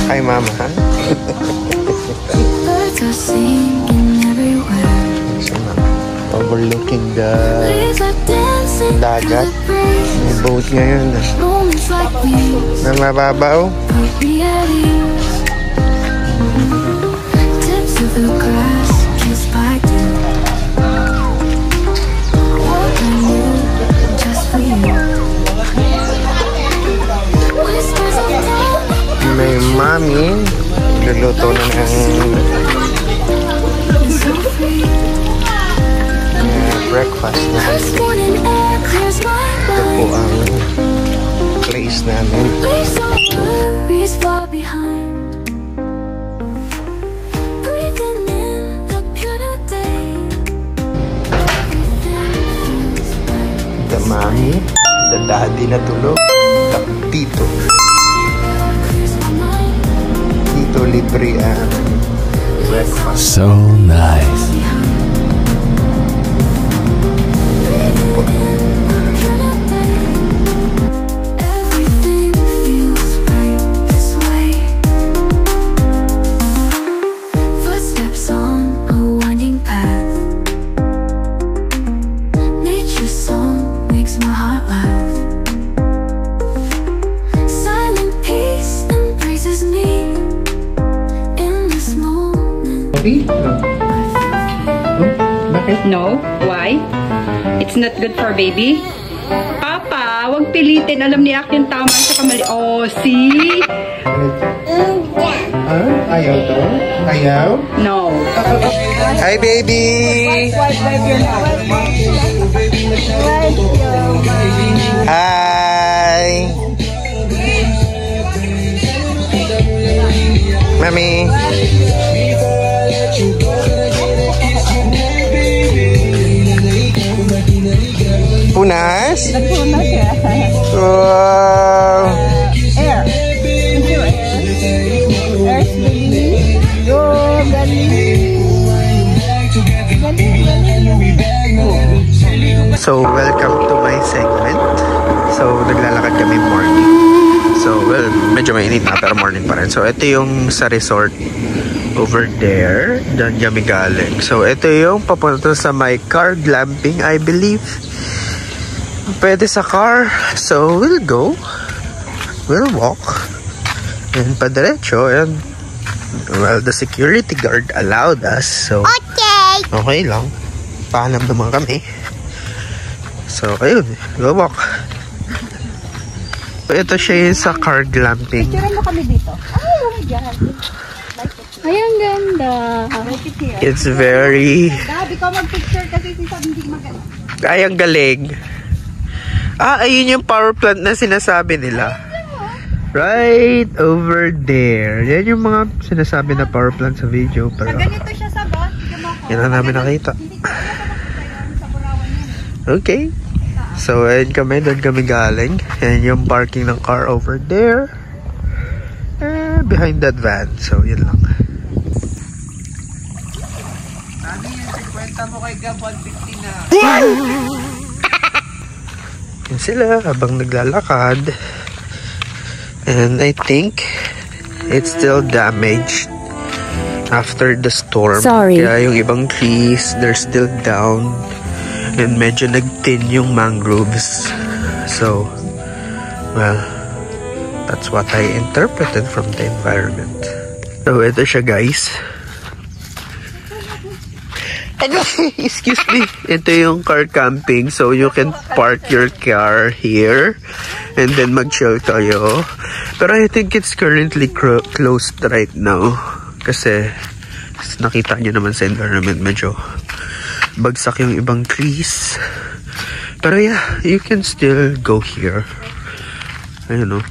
Hi, Mama. Overlooking the dagat. May boat ngayon na mababaw. May mami luluto na ng breakfast na. Ito po ang place namin. The mommy, the daddy na tulog, the tito. Tito libre ang breakfast. So nice. No? Why? It's not good for baby? Papa, wag pilitin. Alam ni Ak yung tama sa kamali. Oh, see? Ayaw to? Ayaw? No. Hi, baby! Hi! Mami! Punas? Nagpunas siya. Wow! Air. Into air. Air's galing. Yo, galing. So, welcome to my segment. So, naglalakad kami morning. So, well, medyo mainit na pero morning pa rin. So, ito yung sa resort over there. Diyan kami galing. So, ito yung papunta sa my car glamping, I believe. Pwede sa car. So, we'll go. We'll walk. And padiretso. And, well, the security guard allowed us. So, okay lang. Paalam naman kami. So, ayun. Go walk. So, ito siya yung sa car glamping. Picture mo kami dito. Ay, oh my God. Ay, ang ganda. It's very... Dad, ikaw mag-picture kasi hindi maganda. Ay, ang galing. Ayun yung power plant na sinasabi nila. Right over there. Yan yung mga sinasabi na power plant sa video. Pero ganito siya sa bus. yan na namin nakita. Okay. So, ayun kami. Doon kami galing. And yung parking ng car over there. Behind that van. So, yun lang. Nani, yung 50 mo kay Gab, 150 na. Yan sila habang naglalakad. And I think it's still damaged after the storm. Sorry. Kaya yung ibang trees, they're still down. And medyo nag-thin yung mangroves. So, well, that's what I interpreted from the environment. So, ito siya, guys. Excuse me. Ito yung car camping. So, you can park your car here. And then mag-chill kayo. Pero I think it's currently closed right now. Kasi, nakita nyo naman sa environment, medyo bagsak yung ibang trees. Pero yeah, you can still go here. Ayun o.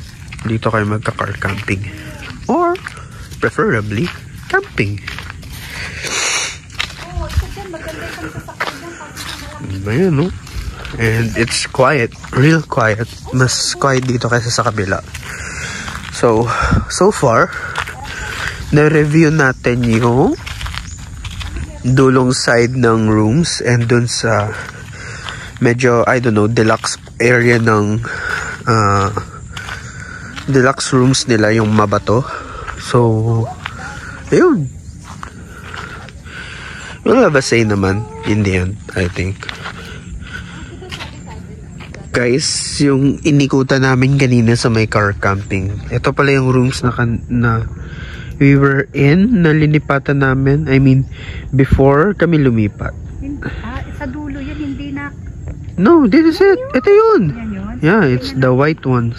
Dito kayo magka-car camping. Or, preferably, camping. Ayun, no? And it's quiet. Real quiet. Mas quiet dito kaysa sa kabila. So far, na-review natin yung dulong side ng rooms and dun sa medyo, I don't know, deluxe area ng deluxe rooms nila, yung mabato. So, ayun. We'll have a say naman in the end, I think. Guys, yung inikutan namin kanina sa may car camping. Ito pala yung rooms na we were in, na linipatan namin. I mean, before kami lumipat. Sa dulo yan, hindi na. No, this is it. Ito yun. Yan yun? Yeah, it's the white ones.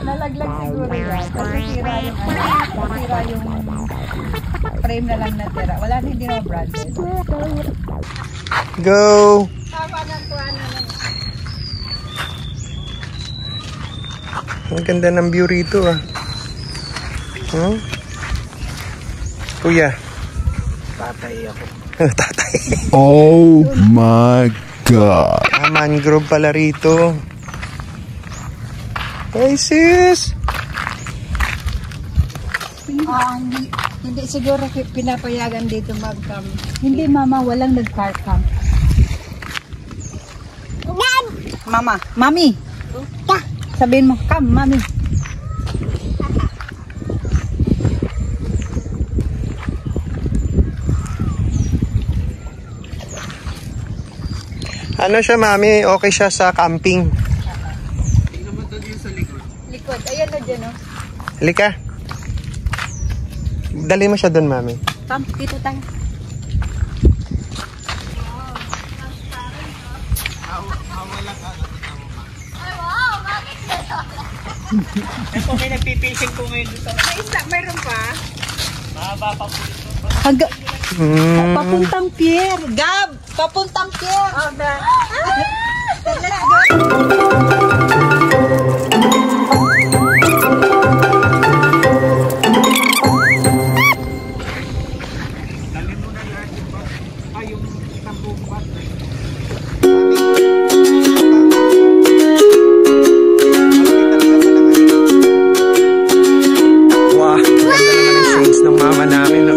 Nalaglag siguro yan. Kasi sira yung frame na lang natira. Wala na, hindi na branded. Go! Ang ganda ng view rito ah. Huh? Kuya. Tatay ako. Tatay. Oh my God. Mangrove pala rito. Hey sis! Hindi siguro pinapayagan dito mag-camp. Hindi mama, walang nag-car camp. Mama, mami! Sabihin mo, come mami. Ano siya mami? Okay siya sa camping. Tingnan mo doon yung sa likod. Likod, ayan na dyan o. Halika. Dali mo siya doon mami. Come, dito tayo. Eh kung may nagpipishing po ngayon doon sa... Mayroon pa? Mahaba pa po ito. Papuntang pier. Gab! Papuntang pier. Oh, let's go. Wow, ganda naman ang shades ng mama namin. No?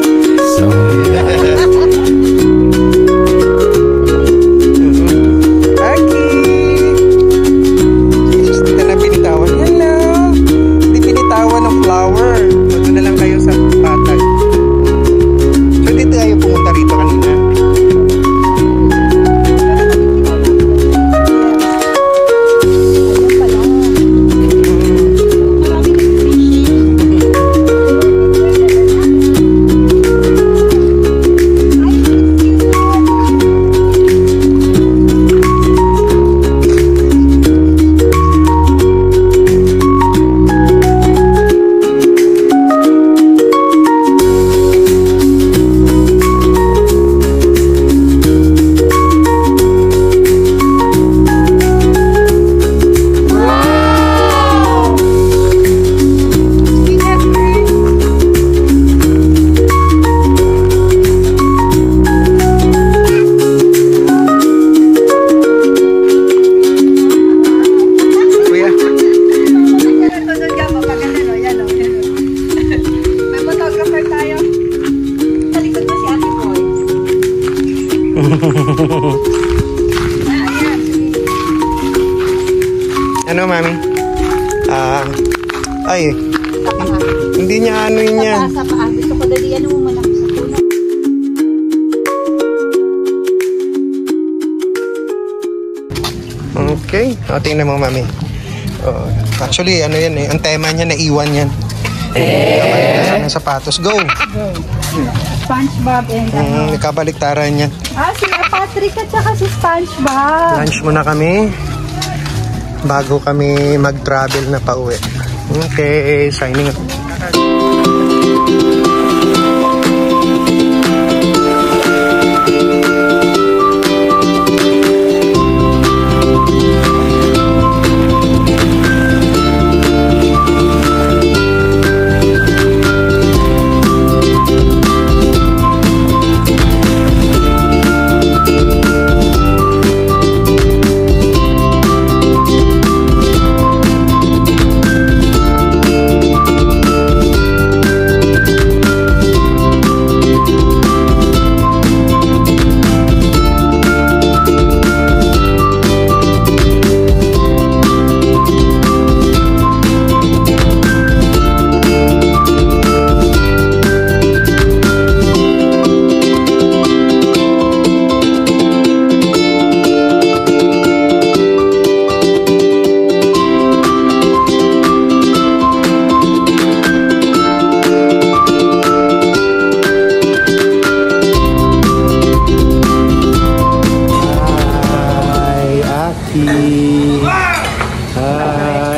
Ano, mami? Ay, hindi niya ano yun yan. Sa paa. Gusto ko dali, ano mo malaki sa puno. Okay. O, tingnan mo, mami. Actually, ano yan eh. Ang tema niya, naiwan yan. Ng sapatos. Go! SpongeBob and Nakabaliktaran yan. si Patrick at saka si SpongeBob. Lunch muna kami. bago kami mag-travel na pauwi. Okay, signing up.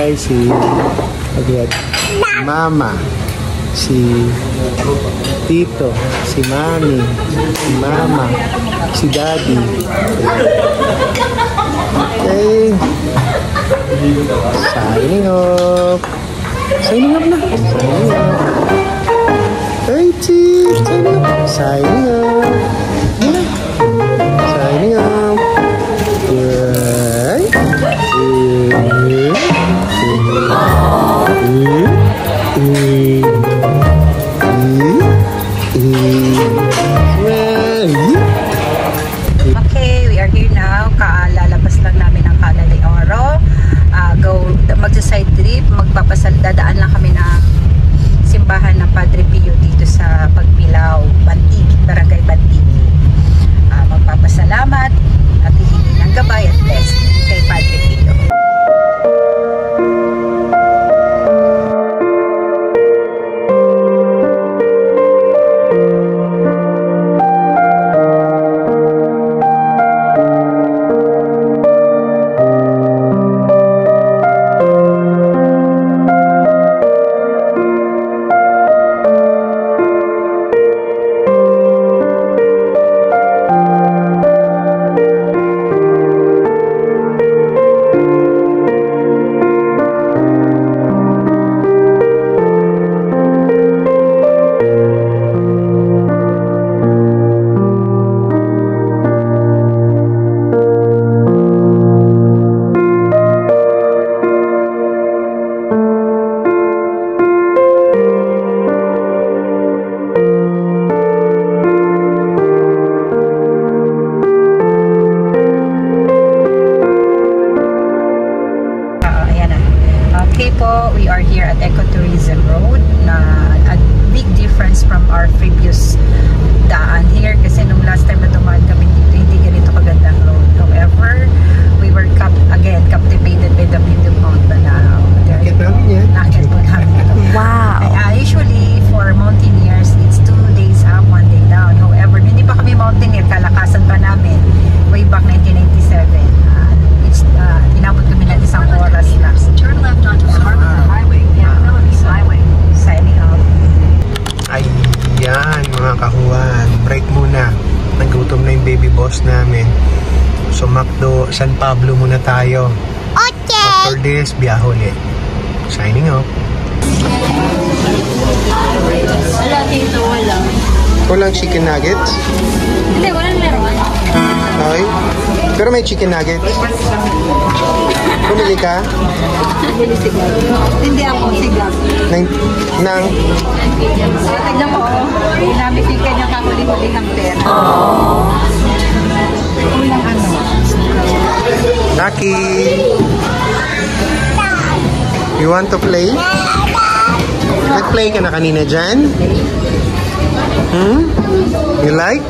Hi, si Mama, si Tito, si Mami, si Mama, si Daddy. Okay. Signing off. Signing off na. Signing off. Hey, Chief. Signing off. Signing off. Signing off. Right. Okay, we are here now. Lalabas lang namin ng Cala de Oro. Magsa-side trip. Dadaan lang kami ng simbahan ng Padre Pio dito sa Pagbilao, Bantigi, Barangay Bantigi. Magpapasalamat at hihingi ng gabay at blessing kay Padre Pio. We are here at Ecotourism Road na a big difference from our previous daan here kasi nung last time na dumaan kami dito hindi ganito kagandang road. However, we were captivated by the beauty of Mount Banao. Nakit po namin ito. Wow. Usually for mountaineers it's 2 days up, 1 day down. However, hindi pa kami mountaineer, kalakasan pa namin way back 1997. Inabot kami ng 1 oras lang. Turn left onto Scarborough Highway and Philippines Highway. Signing off. Ayan mga kahuan, break muna. Nagutom na yung baby boss namin. So McDo, San Pablo muna tayo. Okay. After this, biyahe ulit. Signing off. Wala dito, wala. Walang chicken nuggets? Hindi, walang meron. Okay. Pero may chicken nuggets. Bumili ka? Bili sigap. Hindi ako sigap. Nang? Tignan mo, nabibigyan niya kahuli-huli ng pera. Kulang ano. Naki! You want to play? Nag-play ka na kanina dyan? You like?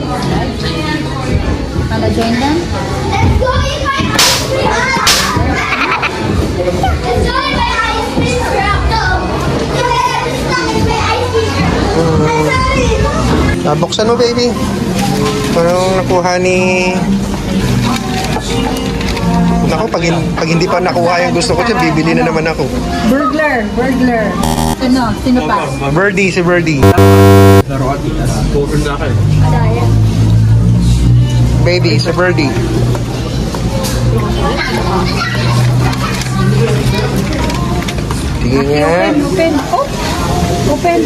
Wanna join them? Buksan mo, baby. Parang nakuha ni Nako, pag hindi pa nakuha yung gusto ko dyan, bibili na naman ako. Burglar. Sino pa? Birdie, si Birdie. Madaya. Baby, si Birdie. Sige nga. Open. Oh. Open.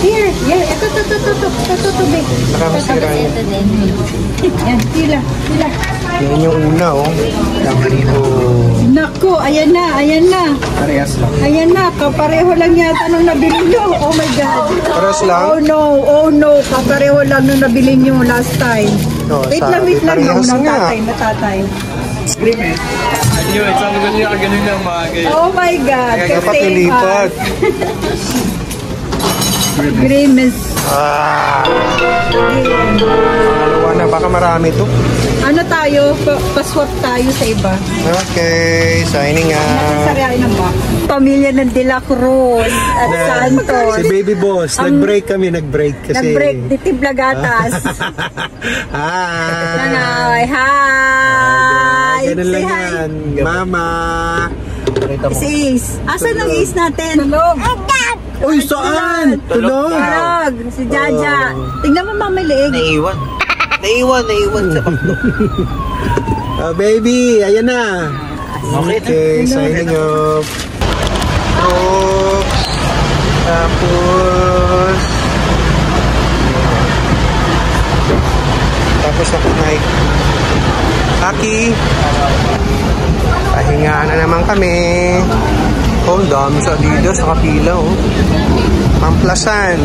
Here. Yeah. Ito. Big. Nakamasira yun. Yan. Pila. Yan yung una, oh. Tamarindo. Naku, ayan na. Parehas lang. Ayan na, kapareho lang yata nung nabili nyo. Oh my God. Parehas lang? Oh no. Kapareho lang nung nabili nyo last time. No, wait lang. parehas nga. Matatay. Yun, sabi ko niya, ganun lang mga kayo. Oh my God. Dapat nilipat. Grimace. Pangalawa na, baka marami to. Ano tayo? Paswap tayo sa iba. Okay, signing out. Sariyain ng box. Pamilya ng De La Cruz at Santos. Si Baby Boss, nag-break kasi... Nag-break, ditib lagatas. Hi! Hi! Ganun lang Say hi. yan. Mama! Si Ace. Asan ang Ace natin? Tulog. Uy, saan? Tulog! Tulog. Si Jaja. Tingnan mo mama liig. Naiwan sa baklo. Baby, ayan na. Okay, signing off. Oops. Tapos ako Mike. Aki. Pahingaan na naman kami. Oh, ang dami sa Adidas sa kapila, oh. Pamplasan.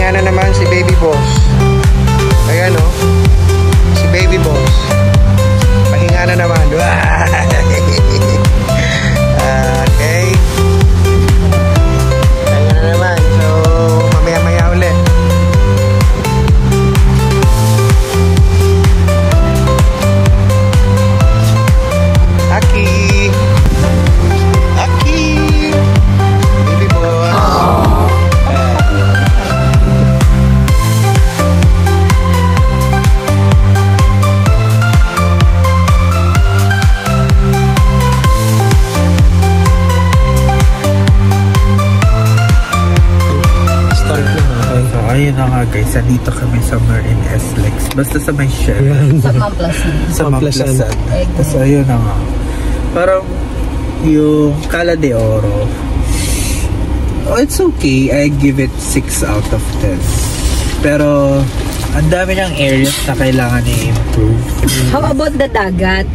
Na naman si Baby Boss. Ayan, oh. Si Baby Boss. Pahinga na naman. Okay. Pahinga na naman. So, mamaya-maya ulit. Aki. Baby Boss. Ayun na nga guys, nandito kami somewhere in SLEX. Basta sa may shell. Sa Mamplasan. Sa Mamplasan. Tapos ayun na nga. Parang yung Cala de Oro. Oh, it's okay. I give it 6 out of 10. Pero ang dami ng areas na kailangan i-improve. How about the dagat?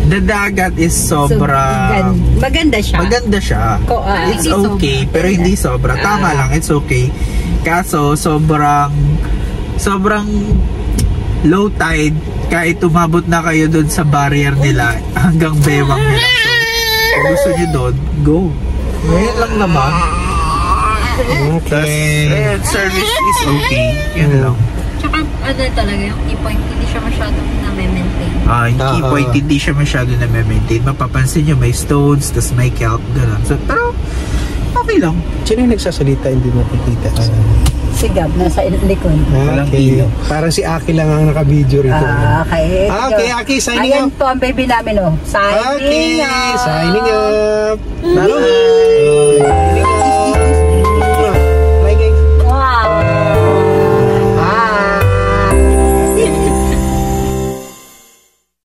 The dagat is sobrang... Maganda siya. Maganda siya. It's hindi okay, sobra. pero hindi sobra. Tama lang, it's okay. Kaso, sobrang low tide. Kahit umabot na kayo doon sa barrier nila, hanggang bewang nila. So, kung gusto nyo doon, go. Ngayon lang naman. Okay. Service is okay. Yun lang. Tsaka ano talaga, yung key point, hindi siya masyadong na-maintain. Yung key point, hindi siya masyado na-maintain. Mapapansin nyo, may stones, tas may kelp, gano'n. So, pero, okay lang. Sino yung nagsasalita hindi makikita? Si Gab, nasa likod. Walang ilaw. Parang si Aki lang ang naka-video rito. Okay. Okay, Aki, signing Ayan up. po ang baby namin, oh. Signing Okay, up. signing up. Bye!